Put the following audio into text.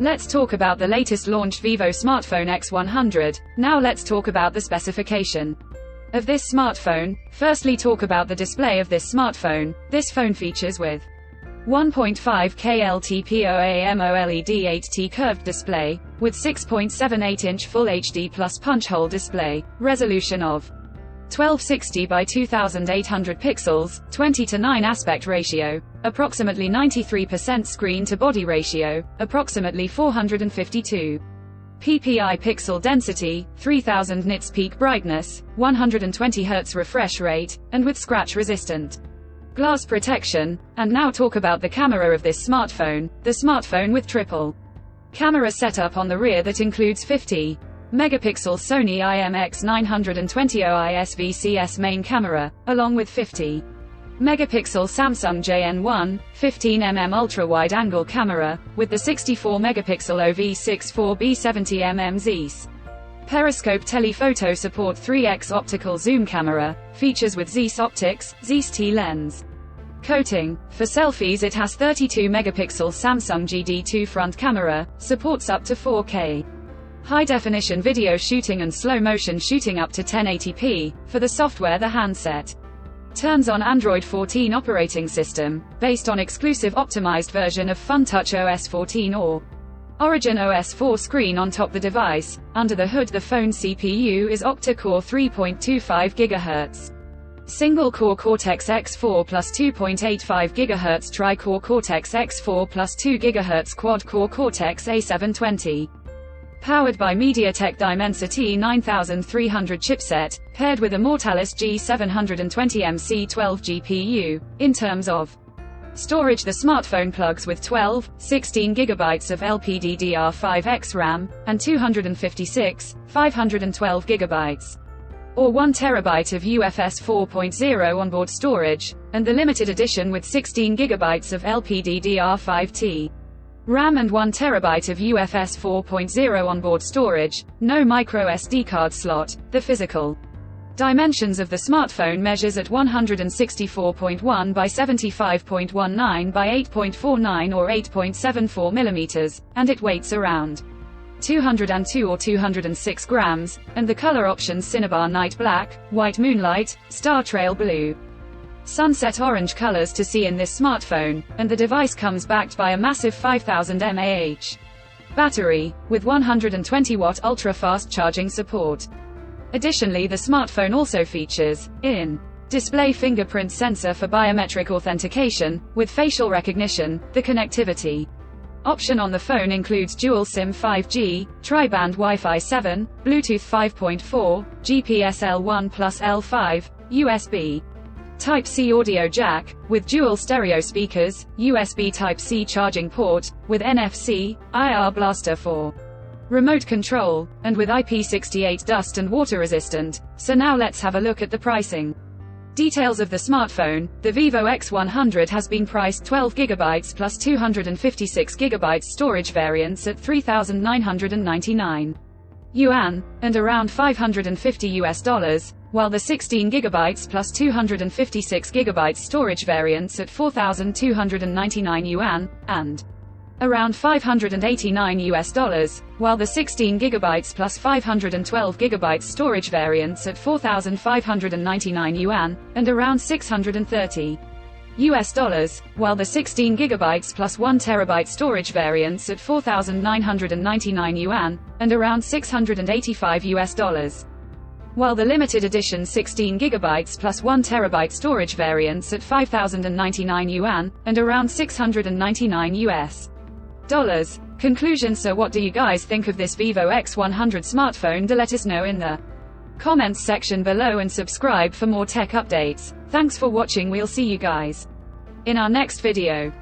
Let's talk about the latest launched VIVO smartphone X100. Now let's talk about the specification of this smartphone. Firstly, talk about the display of this smartphone. This phone features with 1.5K LTPO AMOLED 8T curved display, with 6.78-inch Full HD Plus punch hole display, resolution of 1260 by 2800 pixels, 20:9 aspect ratio, approximately 93% screen-to-body ratio, approximately 452 ppi pixel density, 3000 nits peak brightness, 120 Hz refresh rate, and with scratch-resistant glass protection. And now talk about the camera of this smartphone. The smartphone with triple camera setup on the rear that includes 50 megapixel Sony IMX920 OIS VCS main camera, along with 50 megapixel Samsung JN1 15mm ultra-wide-angle camera, with the 64 megapixel OV64B70mm Zeiss periscope telephoto support 3x optical zoom camera, features with Zeiss optics, Zeiss T lens coating. For selfies it has 32 megapixel Samsung GD2 front camera, supports up to 4K high-definition video shooting and slow-motion shooting up to 1080p. For the software, the handset turns on Android 14 operating system, based on exclusive optimized version of FunTouch OS 14 or Origin OS 4 screen on top the device. Under the hood, the phone CPU is octa-core 3.25 GHz. Single-core Cortex X4 plus 2.85 GHz tri-core Cortex X4 plus 2 GHz quad-core Cortex A720. Powered by MediaTek Dimensity 9300 chipset, paired with a Mortalis G720MC12 GPU. In terms of storage, the smartphone plugs with 12, 16 GB of LPDDR5X RAM, and 256, 512 GB, or 1 TB of UFS 4.0 onboard storage, and the limited edition with 16 GB of LPDDR5T RAM and 1 TB of UFS 4.0 onboard storage, no microSD card slot. The physical dimensions of the smartphone measures at 164.1 by 75.19 by 8.49 or 8.74 mm, and it weighs around 202 or 206 grams, and the color options Cinnabar Night Black, White Moonlight, Star Trail Blue, Sunset Orange colors to see in this smartphone, and the device comes backed by a massive 5000 mAh battery, with 120-watt ultra-fast charging support. Additionally, the smartphone also features in-display fingerprint sensor for biometric authentication, with facial recognition. The connectivity option on the phone includes dual SIM 5G, tri-band Wi-Fi 7, Bluetooth 5.4, GPS L1 plus L5, USB Type-C audio jack, with dual stereo speakers, USB Type-C charging port, with NFC, IR blaster for remote control, and with IP68 dust and water resistant. So now let's have a look at the pricing details of the smartphone. The VIVO X100 has been priced 12 GB plus 256 GB storage variants at 3,999 yuan, and around $550, while the 16 GB plus 256 GB storage variants at 4,299 yuan, and around $589, while the 16 GB plus 512 GB storage variants at 4,599 yuan, and around $630, while the 16 GB plus 1 TB storage variants at 4,999 yuan, and around $685, while the limited edition 16 GB plus 1 TB storage variants at 5,099 yuan, and around $699. Conclusion. So what do you guys think of this VIVO X100 smartphone? Do let us know in the comments section below, and subscribe for more tech updates. Thanks for watching. We'll see you guys in our next video.